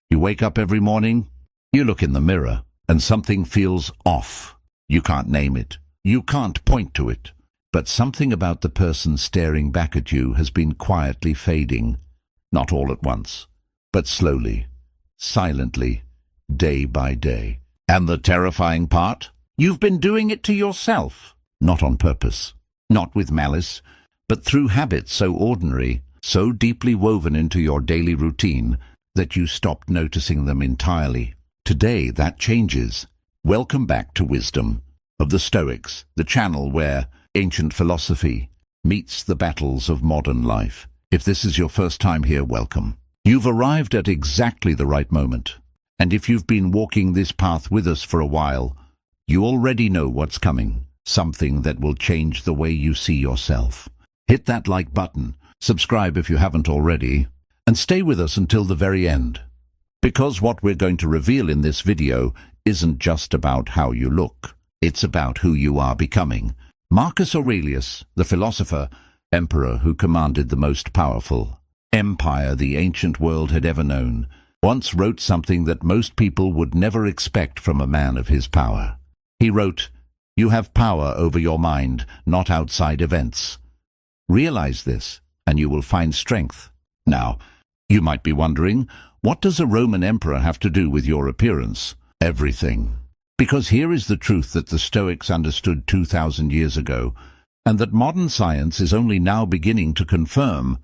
You wake up every morning, you look in the mirror, and something feels off. You can't name it. You can't point to it. But something about the person staring back at you has been quietly fading. Not all at once, but slowly, silently, day by day. And the terrifying part? You've been doing it to yourself. Not on purpose, not with malice, but through habits so ordinary, so deeply woven into your daily routine, that you stopped noticing them entirely. Today that changes. Welcome back to Wisdom of the Stoics, the channel where ancient philosophy meets the battles of modern life. If this is your first time here, welcome. You've arrived at exactly the right moment. And if you've been walking this path with us for a while, you already know what's coming. Something that will change the way you see yourself. Hit that like button, subscribe if you haven't already, and stay with us until the very end. Because what we're going to reveal in this video isn't just about how you look. It's about who you are becoming. Marcus Aurelius, the philosopher, emperor who commanded the most powerful empire the ancient world had ever known, once wrote something that most people would never expect from a man of his power. He wrote, "You have power over your mind, not outside events. Realize this, and you will find strength." Now, you might be wondering, what does a Roman emperor have to do with your appearance? Everything. Because here is the truth that the Stoics understood 2,000 years ago, and that modern science is only now beginning to confirm.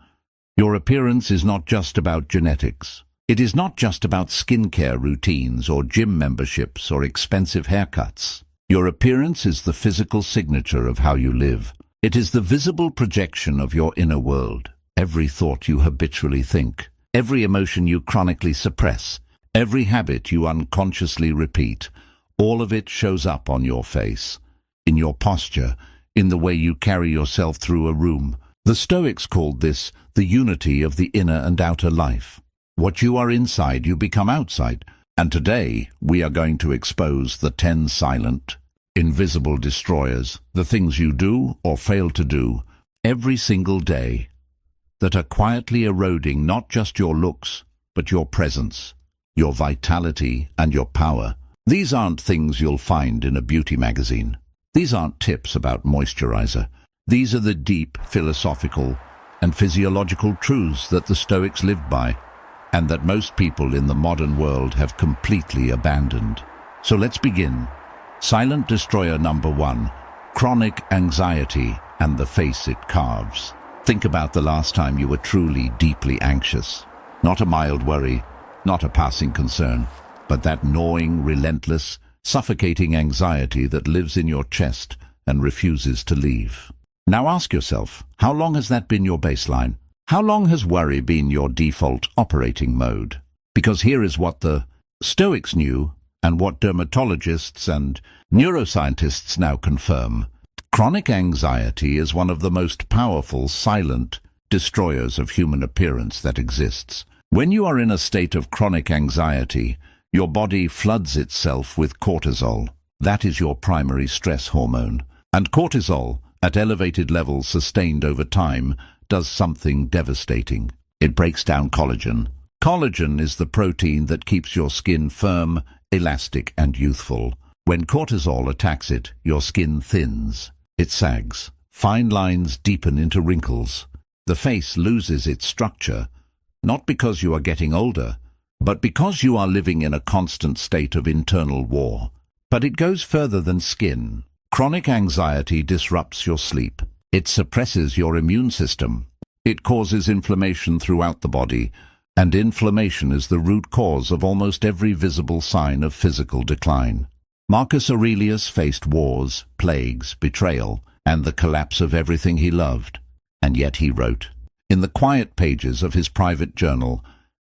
Your appearance is not just about genetics. It is not just about skincare routines or gym memberships or expensive haircuts. Your appearance is the physical signature of how you live. It is the visible projection of your inner world. Every thought you habitually think, every emotion you chronically suppress, every habit you unconsciously repeat, all of it shows up on your face, in your posture, in the way you carry yourself through a room. The Stoics called this the unity of the inner and outer life. What you are inside, you become outside. And today, we are going to expose the 10 silent, invisible destroyers, the things you do or fail to do every single day that are quietly eroding not just your looks, but your presence, your vitality, and your power. These aren't things you'll find in a beauty magazine. These aren't tips about moisturizer. These are the deep philosophical and physiological truths that the Stoics lived by, and that most people in the modern world have completely abandoned. So let's begin. Silent destroyer number 1, chronic anxiety and the face it carves. Think about the last time you were truly deeply anxious. Not a mild worry, not a passing concern, but that gnawing, relentless, suffocating anxiety that lives in your chest and refuses to leave. Now ask yourself, how long has that been your baseline? How long has worry been your default operating mode? Because here is what the Stoics knew, and what dermatologists and neuroscientists now confirm. Chronic anxiety is one of the most powerful silent destroyers of human appearance that exists. When you are in a state of chronic anxiety, your body floods itself with cortisol. That is your primary stress hormone. And cortisol, at elevated levels sustained over time, does something devastating. It breaks down collagen. Collagen is the protein that keeps your skin firm, elastic, and youthful. When cortisol attacks it, your skin thins. It sags. Fine lines deepen into wrinkles. The face loses its structure, not because you are getting older, but because you are living in a constant state of internal war. But it goes further than skin. Chronic anxiety disrupts your sleep. It suppresses your immune system. It causes inflammation throughout the body, and inflammation is the root cause of almost every visible sign of physical decline. Marcus Aurelius faced wars, plagues, betrayal, and the collapse of everything he loved. And yet he wrote, in the quiet pages of his private journal,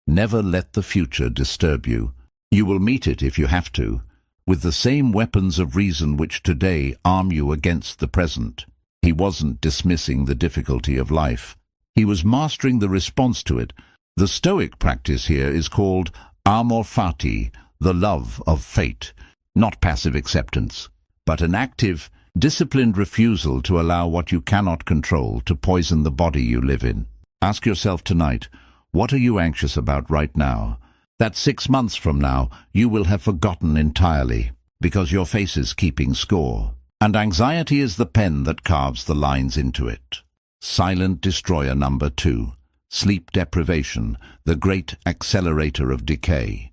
"Never let the future disturb you. You will meet it if you have to, with the same weapons of reason which today arm you against the present." He wasn't dismissing the difficulty of life. He was mastering the response to it. The Stoic practice here is called amor fati, the love of fate. Not passive acceptance, but an active, disciplined refusal to allow what you cannot control to poison the body you live in. Ask yourself tonight, what are you anxious about right now? that 6 months from now you will have forgotten entirely, because your face is keeping score. And anxiety is the pen that carves the lines into it. Silent destroyer number 2. Sleep deprivation, the great accelerator of decay.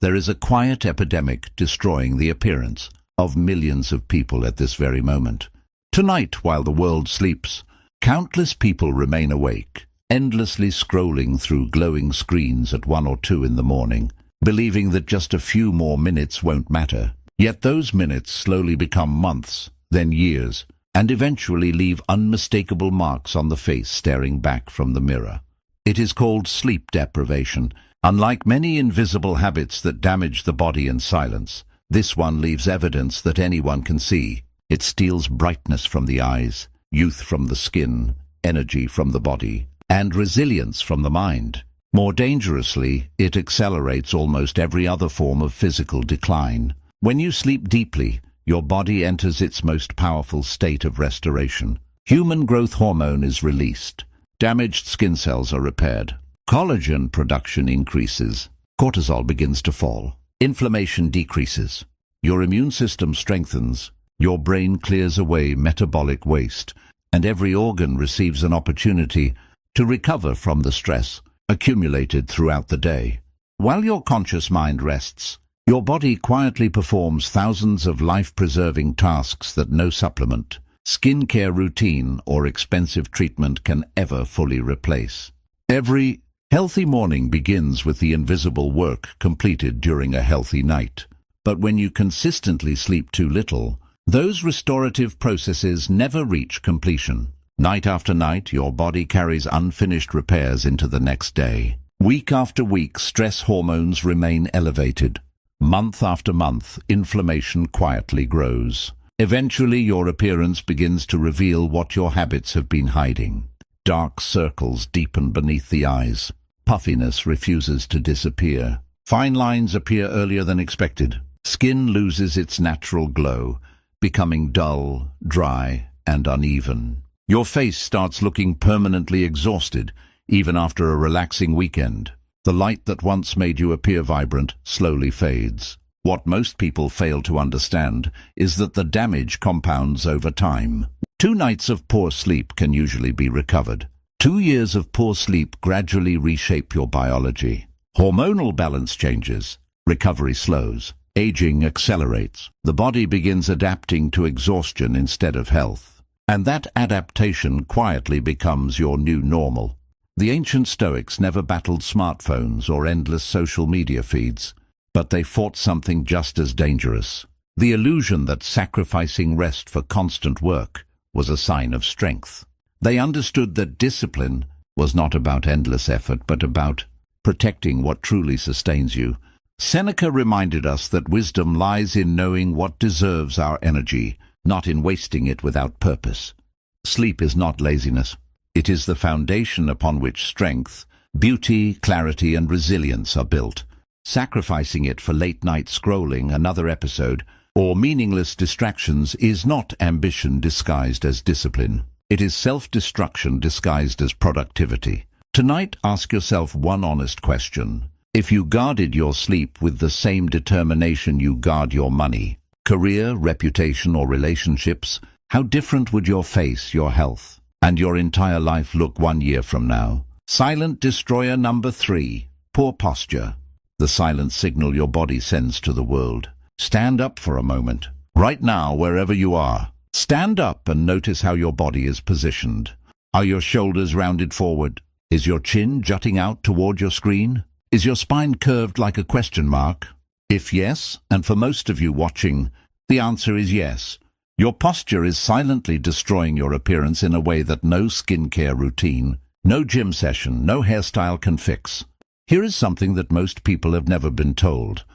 There is a quiet epidemic destroying the appearance of millions of people at this very moment. Tonight, while the world sleeps, countless people remain awake, endlessly scrolling through glowing screens at 1 or 2 in the morning, believing that just a few more minutes won't matter. Yet those minutes slowly become months, then years, and eventually leave unmistakable marks on the face staring back from the mirror. It is called sleep deprivation. Unlike many invisible habits that damage the body in silence, this one leaves evidence that anyone can see. It steals brightness from the eyes, youth from the skin, energy from the body, and resilience from the mind. More dangerously, it accelerates almost every other form of physical decline. When you sleep deeply, your body enters its most powerful state of restoration. Human growth hormone is released. Damaged skin cells are repaired. Collagen production increases. Cortisol begins to fall. Inflammation decreases. Your immune system strengthens. Your brain clears away metabolic waste, and every organ receives an opportunity to recover from the stress accumulated throughout the day. While your conscious mind rests, your body quietly performs thousands of life-preserving tasks that no supplement, skincare routine, or expensive treatment can ever fully replace. Every healthy morning begins with the invisible work completed during a healthy night. But when you consistently sleep too little, those restorative processes never reach completion. Night after night, your body carries unfinished repairs into the next day. Week after week, stress hormones remain elevated. Month after month, inflammation quietly grows. Eventually, your appearance begins to reveal what your habits have been hiding. Dark circles deepen beneath the eyes. Puffiness refuses to disappear. Fine lines appear earlier than expected. Skin loses its natural glow, becoming dull, dry, and uneven. Your face starts looking permanently exhausted, even after a relaxing weekend. The light that once made you appear vibrant slowly fades. What most people fail to understand is that the damage compounds over time. 2 nights of poor sleep can usually be recovered. 2 years of poor sleep gradually reshape your biology. Hormonal balance changes. Recovery slows. Aging accelerates. The body begins adapting to exhaustion instead of health. And that adaptation quietly becomes your new normal. The ancient Stoics never battled smartphones or endless social media feeds, but they fought something just as dangerous: the illusion that sacrificing rest for constant work was a sign of strength. They understood that discipline was not about endless effort, but about protecting what truly sustains you. Seneca reminded us that wisdom lies in knowing what deserves our energy, not in wasting it without purpose. Sleep is not laziness. It is the foundation upon which strength, beauty, clarity, and resilience are built. Sacrificing it for late-night scrolling, another episode, or meaningless distractions is not ambition disguised as discipline. It is self-destruction disguised as productivity. Tonight, ask yourself one honest question. If you guarded your sleep with the same determination you guard your money, career, reputation, or relationships, how different would your face, your health, and your entire life look 1 year from now? Silent destroyer number 3. Poor posture. The silent signal your body sends to the world. Stand up for a moment. Right now, wherever you are. Stand up and notice how your body is positioned. Are your shoulders rounded forward? Is your chin jutting out toward your screen? Is your spine curved like a question mark? If yes, and for most of you watching, the answer is yes, your posture is silently destroying your appearance in a way that no skincare routine, no gym session, no hairstyle can fix. Here is something that most people have never been told.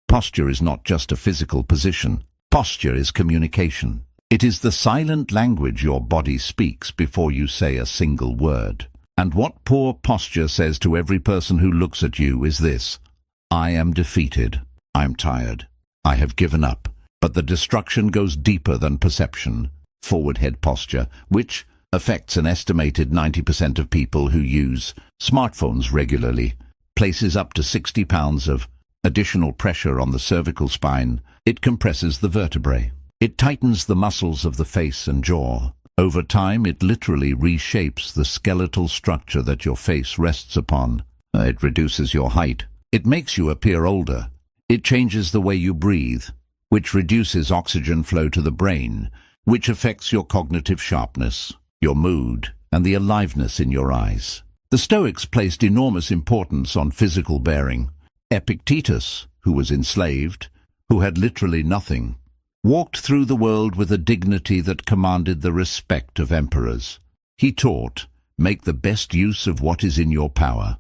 Posture is not just a physical position. Posture is communication. It is the silent language your body speaks before you say a single word. And what poor posture says to every person who looks at you is this: I am defeated. I'm tired. I have given up. But the destruction goes deeper than perception. Forward head posture, which affects an estimated 90% of people who use smartphones regularly, places up to 60 pounds of additional pressure on the cervical spine. It compresses the vertebrae. It tightens the muscles of the face and jaw. Over time, it literally reshapes the skeletal structure that your face rests upon. It reduces your height. It makes you appear older. It changes the way you breathe, which reduces oxygen flow to the brain, which affects your cognitive sharpness, your mood, and the aliveness in your eyes. The Stoics placed enormous importance on physical bearing. Epictetus, who was enslaved, who had literally nothing, walked through the world with a dignity that commanded the respect of emperors. He taught, make the best use of what is in your power,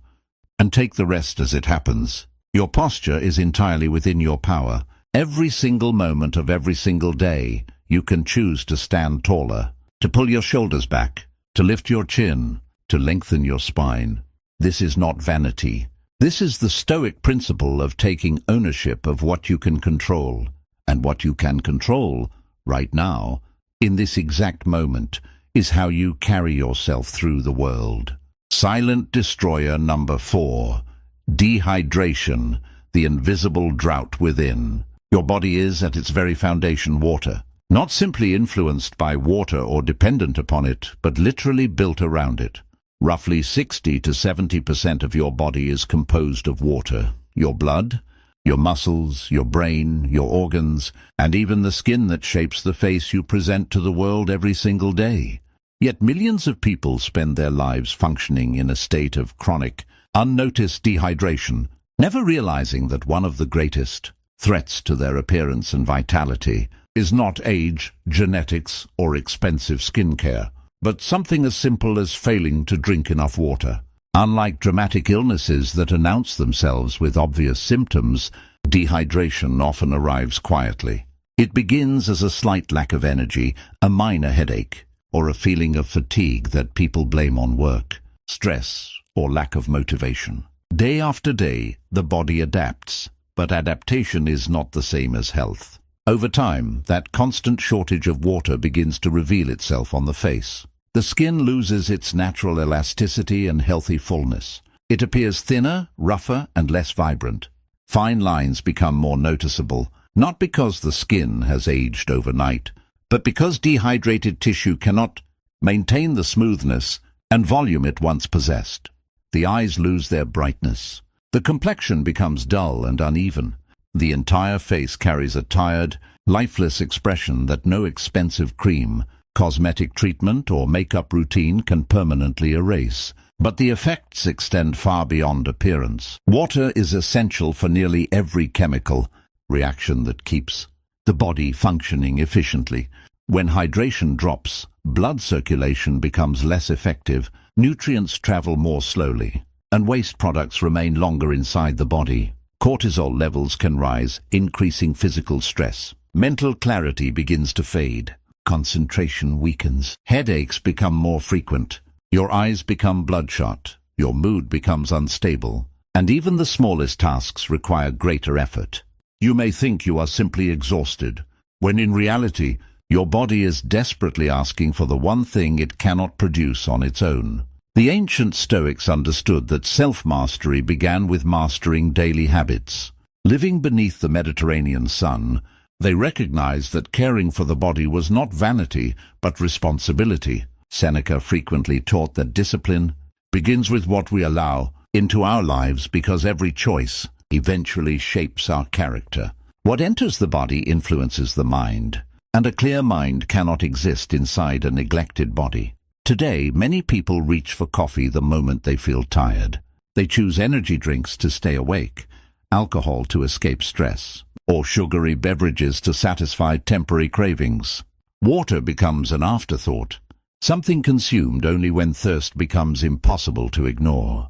and take the rest as it happens. Your posture is entirely within your power. Every single moment of every single day, you can choose to stand taller, to pull your shoulders back, to lift your chin, to lengthen your spine. This is not vanity. This is the Stoic principle of taking ownership of what you can control. And what you can control, right now, in this exact moment, is how you carry yourself through the world. Silent destroyer number 4. Dehydration, the invisible drought within. Your body is, at its very foundation, water. Not simply influenced by water or dependent upon it, but literally built around it. Roughly 60 to 70% of your body is composed of water. Your blood, your muscles, your brain, your organs, and even the skin that shapes the face you present to the world every single day. Yet millions of people spend their lives functioning in a state of chronic, unnoticed dehydration, never realizing that one of the greatest threats to their appearance and vitality is not age, genetics, or expensive skincare, but something as simple as failing to drink enough water. Unlike dramatic illnesses that announce themselves with obvious symptoms, dehydration often arrives quietly. It begins as a slight lack of energy, a minor headache, or a feeling of fatigue that people blame on work, stress, or lack of motivation. Day after day, the body adapts, but adaptation is not the same as health. Over time, that constant shortage of water begins to reveal itself on the face. The skin loses its natural elasticity and healthy fullness. It appears thinner, rougher, and less vibrant. Fine lines become more noticeable, not because the skin has aged overnight, but because dehydrated tissue cannot maintain the smoothness and volume it once possessed. The eyes lose their brightness. The complexion becomes dull and uneven. The entire face carries a tired, lifeless expression that no expensive cream, cosmetic treatment, or makeup routine can permanently erase. But the effects extend far beyond appearance. Water is essential for nearly every chemical reaction that keeps the body functioning efficiently. When hydration drops, blood circulation becomes less effective, nutrients travel more slowly, and waste products remain longer inside the body. Cortisol levels can rise, increasing physical stress. Mental clarity begins to fade. Concentration weakens. Headaches become more frequent. Your eyes become bloodshot. Your mood becomes unstable. And even the smallest tasks require greater effort. You may think you are simply exhausted, when in reality, your body is desperately asking for the one thing it cannot produce on its own. The ancient Stoics understood that self-mastery began with mastering daily habits. Living beneath the Mediterranean sun, they recognized that caring for the body was not vanity, but responsibility. Seneca frequently taught that discipline begins with what we allow into our lives, because every choice eventually shapes our character. What enters the body influences the mind, and a clear mind cannot exist inside a neglected body. Today, many people reach for coffee the moment they feel tired. They choose energy drinks to stay awake, alcohol to escape stress, or sugary beverages to satisfy temporary cravings. Water becomes an afterthought, something consumed only when thirst becomes impossible to ignore.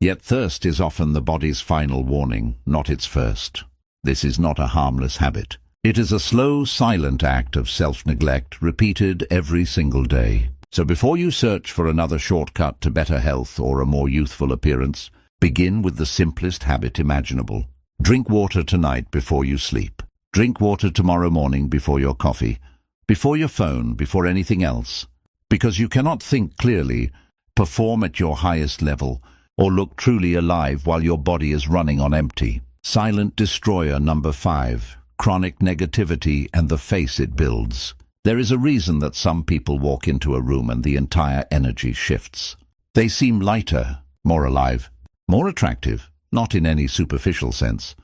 Yet thirst is often the body's final warning, not its first. This is not a harmless habit. It is a slow, silent act of self-neglect repeated every single day. So before you search for another shortcut to better health or a more youthful appearance, begin with the simplest habit imaginable. Drink water tonight before you sleep. Drink water tomorrow morning before your coffee, before your phone, before anything else. Because you cannot think clearly, perform at your highest level, or look truly alive while your body is running on empty. Silent destroyer number 5. Chronic negativity and the face it builds. There is a reason that some people walk into a room and the entire energy shifts. They seem lighter, more alive, more attractive, not in any superficial sense,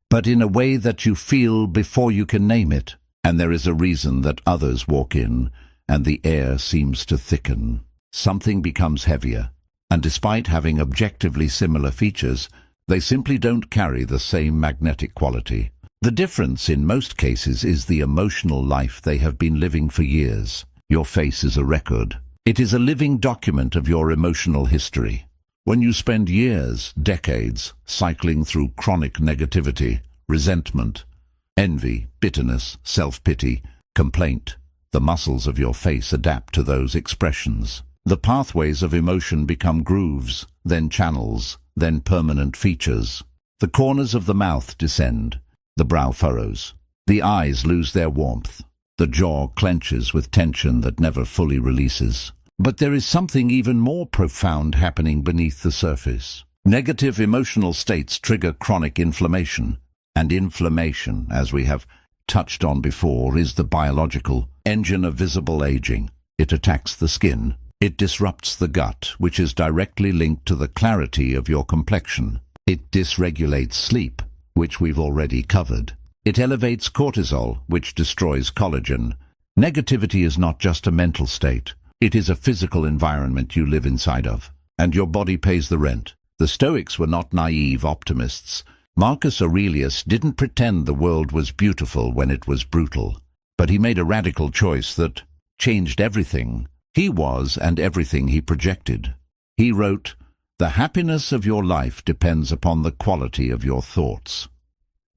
but in a way that you feel before you can name it. And there is a reason that others walk in and the air seems to thicken. Something becomes heavier, and despite having objectively similar features, they simply don't carry the same magnetic quality. The difference in most cases is the emotional life they have been living for years. Your face is a record. It is a living document of your emotional history. When you spend years, decades, cycling through chronic negativity, resentment, envy, bitterness, self-pity, complaint, the muscles of your face adapt to those expressions. The pathways of emotion become grooves, then channels, then permanent features. The corners of the mouth descend, the brow furrows. The eyes lose their warmth. The jaw clenches with tension that never fully releases. But there is something even more profound happening beneath the surface. Negative emotional states trigger chronic inflammation. And inflammation, as we have touched on before, is the biological engine of visible aging. It attacks the skin. It disrupts the gut, which is directly linked to the clarity of your complexion. It dysregulates sleep, which we've already covered. It elevates cortisol, which destroys collagen. Negativity is not just a mental state. It is a physical environment you live inside of, and your body pays the rent. The Stoics were not naive optimists. Marcus Aurelius didn't pretend the world was beautiful when it was brutal, but he made a radical choice that changed everything. He was and everything he projected. He wrote, "The happiness of your life depends upon the quality of your thoughts."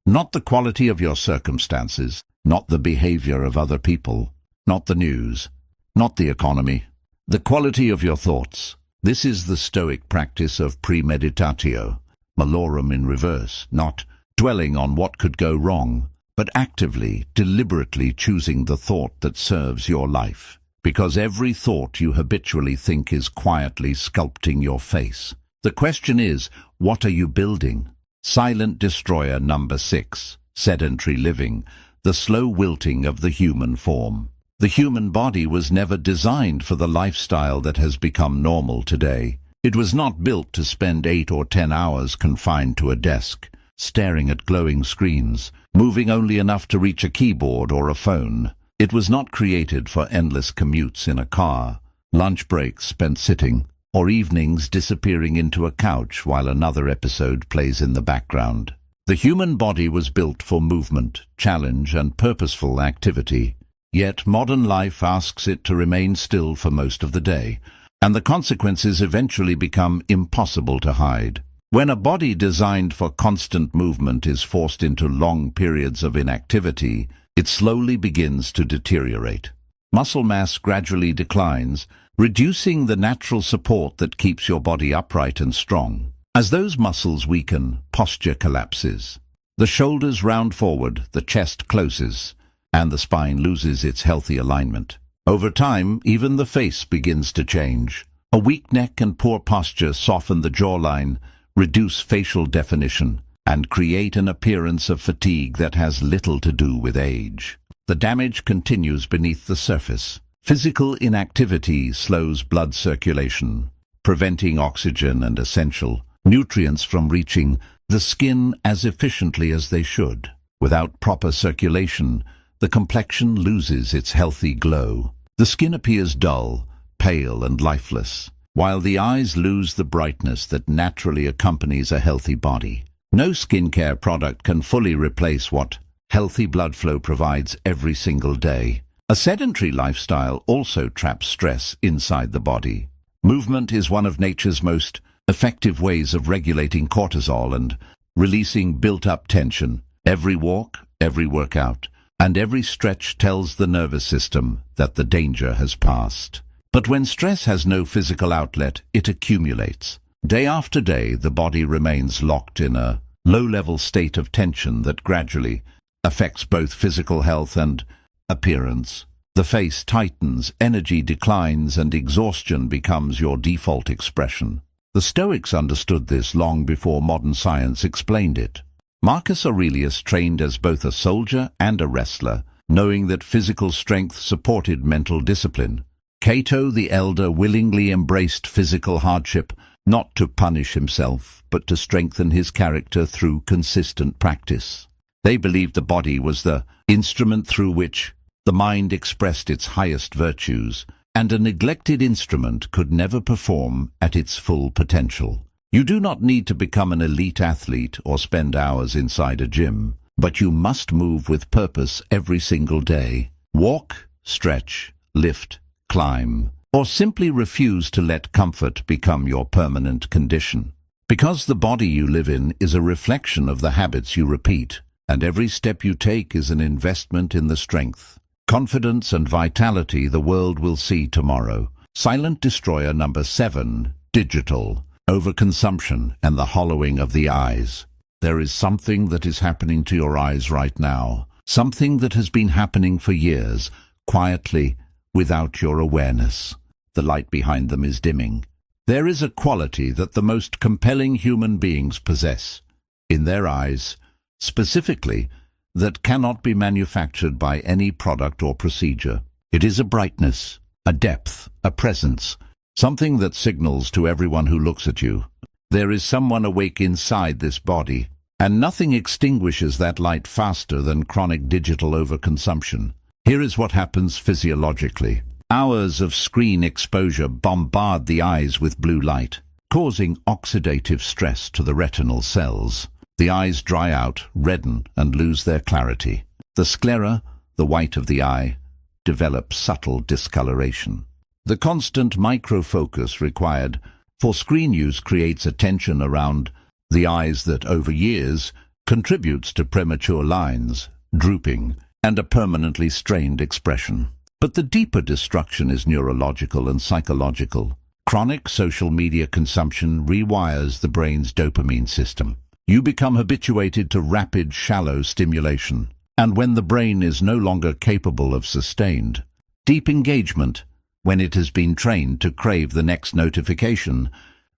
Not the quality of your circumstances, not the behavior of other people, not the news, not the economy. The quality of your thoughts. This is the Stoic practice of premeditatio, malorum in reverse, not dwelling on what could go wrong, but actively, deliberately choosing the thought that serves your life. Because every thought you habitually think is quietly sculpting your face. The question is, what are you building? Silent destroyer number 6. Sedentary living, the slow wilting of the human form. The human body was never designed for the lifestyle that has become normal today. It was not built to spend 8 or 10 hours confined to a desk, staring at glowing screens, moving only enough to reach a keyboard or a phone. It was not created for endless commutes in a car, lunch breaks spent sitting, or evenings disappearing into a couch while another episode plays in the background. The human body was built for movement, challenge, and purposeful activity. Yet modern life asks it to remain still for most of the day, and the consequences eventually become impossible to hide. When a body designed for constant movement is forced into long periods of inactivity, it slowly begins to deteriorate. Muscle mass gradually declines, reducing the natural support that keeps your body upright and strong. As those muscles weaken, posture collapses. The shoulders round forward, the chest closes, and the spine loses its healthy alignment. Over time, even the face begins to change. A weak neck and poor posture soften the jawline, reduce facial definition, and create an appearance of fatigue that has little to do with age. The damage continues beneath the surface. Physical inactivity slows blood circulation, preventing oxygen and essential nutrients from reaching the skin as efficiently as they should. Without proper circulation, the complexion loses its healthy glow. The skin appears dull, pale, and lifeless, while the eyes lose the brightness that naturally accompanies a healthy body. No skincare product can fully replace what healthy blood flow provides every single day. A sedentary lifestyle also traps stress inside the body. Movement is one of nature's most effective ways of regulating cortisol and releasing built-up tension. Every walk, every workout, and every stretch tells the nervous system that the danger has passed. But when stress has no physical outlet, it accumulates. Day after day, the body remains locked in a low-level state of tension that gradually affects both physical health and appearance. The face tightens, energy declines, and exhaustion becomes your default expression. The Stoics understood this long before modern science explained it. Marcus Aurelius trained as both a soldier and a wrestler, knowing that physical strength supported mental discipline. Cato the Elder willingly embraced physical hardship, not to punish himself, but to strengthen his character through consistent practice. They believed the body was the instrument through which the mind expressed its highest virtues, and a neglected instrument could never perform at its full potential. You do not need to become an elite athlete or spend hours inside a gym, but you must move with purpose every single day. Walk, stretch, lift, climb, or simply refuse to let comfort become your permanent condition. Because the body you live in is a reflection of the habits you repeat, and every step you take is an investment in the strength, confidence and vitality the world will see tomorrow. Silent destroyer number 7, digital, overconsumption and the hollowing of the eyes. There is something that is happening to your eyes right now, something that has been happening for years, quietly, without your awareness. The light behind them is dimming. There is a quality that the most compelling human beings possess, in their eyes, specifically, that cannot be manufactured by any product or procedure. It is a brightness, a depth, a presence, something that signals to everyone who looks at you. There is someone awake inside this body, and nothing extinguishes that light faster than chronic digital overconsumption. Here is what happens physiologically. Hours of screen exposure bombard the eyes with blue light, causing oxidative stress to the retinal cells. The eyes dry out, redden, and lose their clarity. The sclera, the white of the eye, develops subtle discoloration. The constant microfocus required for screen use creates a tension around the eyes that, over years, contributes to premature lines, drooping, and a permanently strained expression. But the deeper destruction is neurological and psychological. Chronic social media consumption rewires the brain's dopamine system. You become habituated to rapid, shallow stimulation. And when the brain is no longer capable of sustained, deep engagement, when it has been trained to crave the next notification,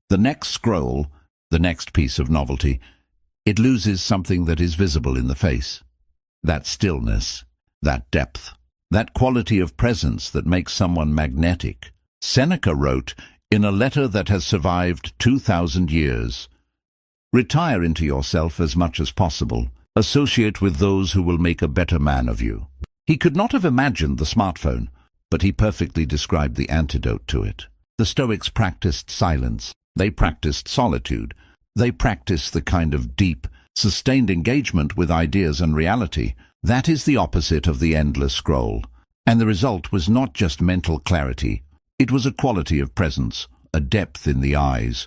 the next scroll, the next piece of novelty, it loses something that is visible in the face. That stillness, that depth, that quality of presence that makes someone magnetic. Seneca wrote, in a letter that has survived 2,000 years, "Retire into yourself as much as possible. Associate with those who will make a better man of you." He could not have imagined the smartphone, but he perfectly described the antidote to it. The Stoics practiced silence. They practiced solitude. They practiced the kind of deep, sustained engagement with ideas and reality. That is the opposite of the endless scroll. And the result was not just mental clarity. It was a quality of presence, a depth in the eyes,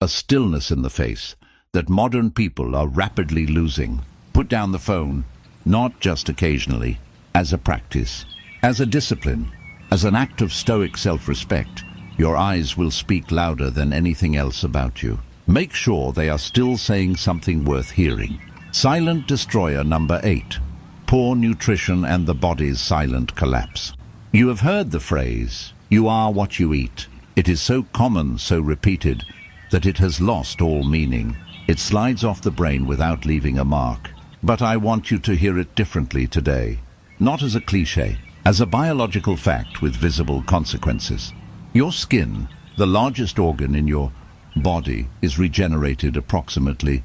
a stillness in the face that modern people are rapidly losing. Put down the phone, not just occasionally, as a practice, as a discipline, as an act of Stoic self-respect. Your eyes will speak louder than anything else about you. Make sure they are still saying something worth hearing. Silent destroyer number 8. Poor nutrition and the body's silent collapse. You have heard the phrase, "You are what you eat." It is so common, so repeated, that it has lost all meaning. It slides off the brain without leaving a mark. But I want you to hear it differently today. Not as a cliché, as a biological fact with visible consequences. Your skin, the largest organ in your body, is regenerated approximately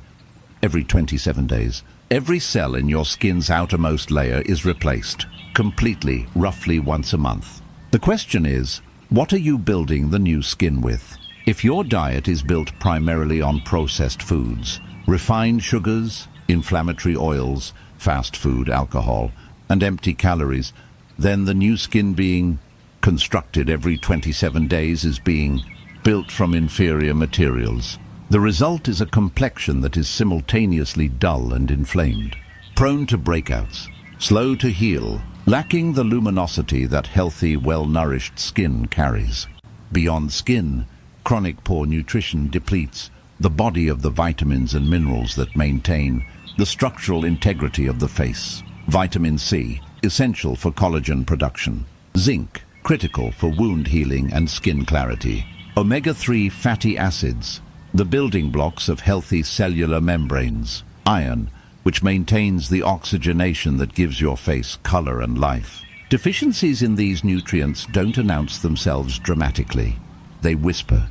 every 27 days. Every cell in your skin's outermost layer is replaced, completely, roughly once a month. The question is, what are you building the new skin with? If your diet is built primarily on processed foods, refined sugars, inflammatory oils, fast food, alcohol, and empty calories, then the new skin being constructed every 27 days is being built from inferior materials. The result is a complexion that is simultaneously dull and inflamed, prone to breakouts, slow to heal, lacking the luminosity that healthy, well-nourished skin carries. Beyond skin, chronic poor nutrition depletes the body of the vitamins and minerals that maintain the structural integrity of the face. Vitamin C, essential for collagen production. Zinc, critical for wound healing and skin clarity. Omega-3 fatty acids, the building blocks of healthy cellular membranes. Iron, which maintains the oxygenation that gives your face color and life. Deficiencies in these nutrients don't announce themselves dramatically. They whisper.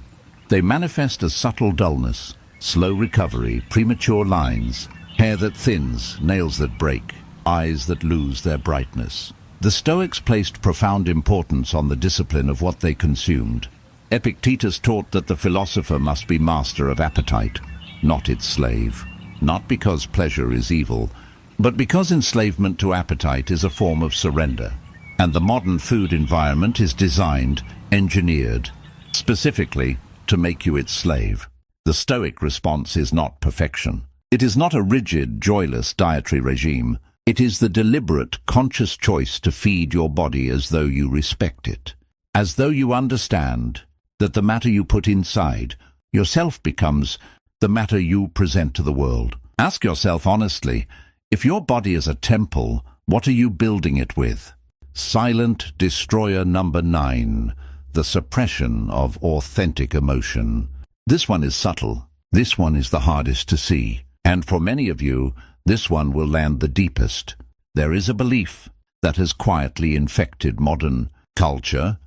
They manifest as subtle dullness, slow recovery, premature lines, hair that thins, nails that break, eyes that lose their brightness. The Stoics placed profound importance on the discipline of what they consumed. Epictetus taught that the philosopher must be master of appetite, not its slave. Not because pleasure is evil, but because enslavement to appetite is a form of surrender. And the modern food environment is designed, engineered, specifically to make you its slave. The Stoic response is not perfection. It is not a rigid, joyless dietary regime. It is the deliberate, conscious choice to feed your body as though you respect it. As though you understand that the matter you put inside yourself becomes the matter you present to the world. Ask yourself honestly, if your body is a temple, what are you building it with? Silent destroyer number 9, the suppression of authentic emotion. This one is subtle. This one is the hardest to see. And for many of you, this one will land the deepest. There is a belief that has quietly infected modern culture,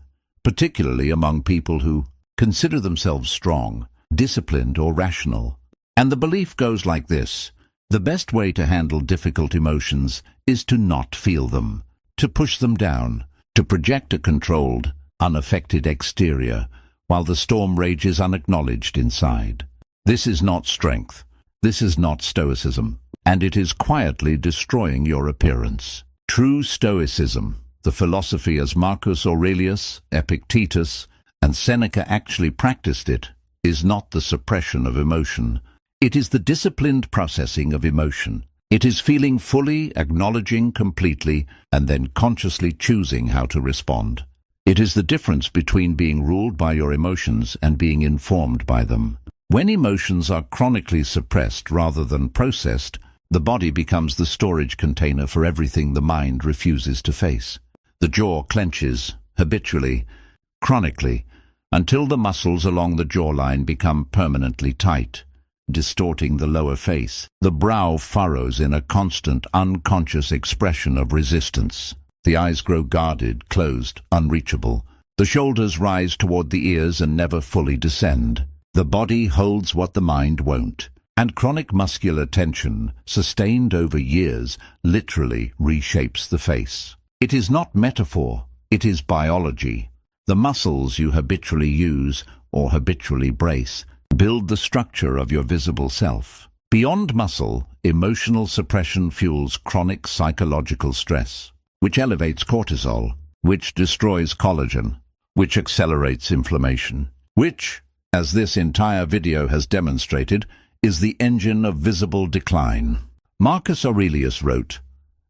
particularly among people who consider themselves strong, disciplined or rational. And the belief goes like this: the best way to handle difficult emotions is to not feel them, to push them down, to project a controlled, unaffected exterior, while the storm rages unacknowledged inside. This is not strength. This is not Stoicism, and it is quietly destroying your appearance. True Stoicism, the philosophy as Marcus Aurelius, Epictetus, and Seneca actually practiced it, is not the suppression of emotion. It is the disciplined processing of emotion. It is feeling fully, acknowledging completely, and then consciously choosing how to respond. It is the difference between being ruled by your emotions and being informed by them. When emotions are chronically suppressed rather than processed, the body becomes the storage container for everything the mind refuses to face. The jaw clenches, habitually, chronically, until the muscles along the jawline become permanently tight, distorting the lower face. The brow furrows in a constant, unconscious expression of resistance. The eyes grow guarded, closed, unreachable. The shoulders rise toward the ears and never fully descend. The body holds what the mind won't. And chronic muscular tension, sustained over years, literally reshapes the face. It is not metaphor, it is biology. The muscles you habitually use, or habitually brace, build the structure of your visible self. Beyond muscle, emotional suppression fuels chronic psychological stress, which elevates cortisol, which destroys collagen, which accelerates inflammation, which, as this entire video has demonstrated, is the engine of visible decline. Marcus Aurelius wrote,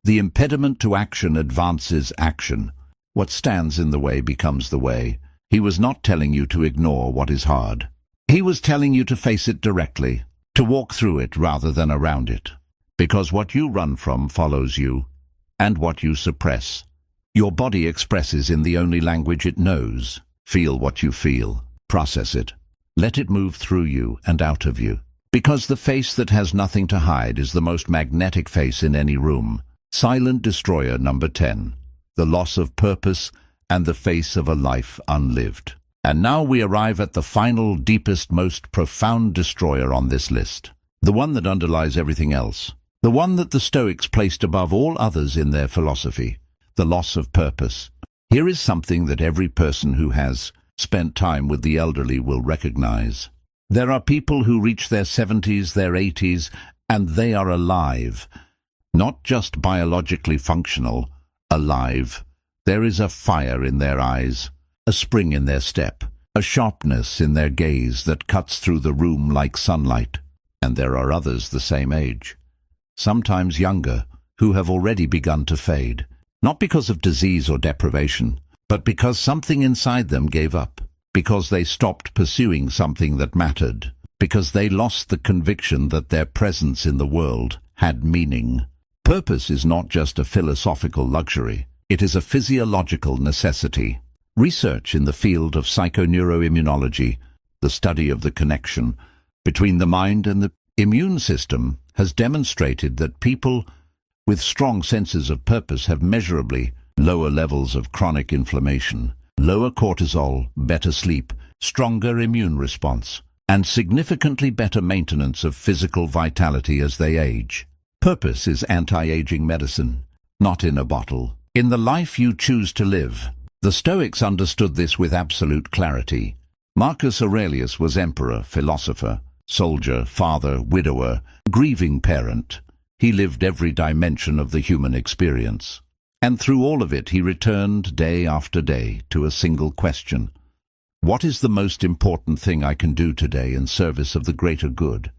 "The impediment to action advances action. What stands in the way becomes the way." He was not telling you to ignore what is hard. He was telling you to face it directly, to walk through it rather than around it. Because what you run from follows you, and what you suppress, your body expresses in the only language it knows. Feel what you feel. Process it. Let it move through you and out of you. Because the face that has nothing to hide is the most magnetic face in any room. Silent destroyer number 10. The loss of purpose and the face of a life unlived. And now we arrive at the final, deepest, most profound destroyer on this list. The one that underlies everything else. The one that the Stoics placed above all others in their philosophy. The loss of purpose. Here is something that every person who has spent time with the elderly will recognize. There are people who reach their 70s, their 80s, and they are alive. Not just biologically functional, alive. There is a fire in their eyes, a spring in their step, a sharpness in their gaze that cuts through the room like sunlight. And there are others the same age, sometimes younger, who have already begun to fade. Not because of disease or deprivation, but because something inside them gave up. Because they stopped pursuing something that mattered. Because they lost the conviction that their presence in the world had meaning. Purpose is not just a philosophical luxury. It is a physiological necessity. Research in the field of psychoneuroimmunology, the study of the connection between the mind and the immune system, has demonstrated that people with strong senses of purpose have measurably lower levels of chronic inflammation, lower cortisol, better sleep, stronger immune response, and significantly better maintenance of physical vitality as they age. Purpose is anti-aging medicine, not in a bottle. In the life you choose to live. The Stoics understood this with absolute clarity. Marcus Aurelius was emperor, philosopher, soldier, father, widower, grieving parent. He lived every dimension of the human experience. And through all of it he returned day after day to a single question. What is the most important thing I can do today in service of the greater good?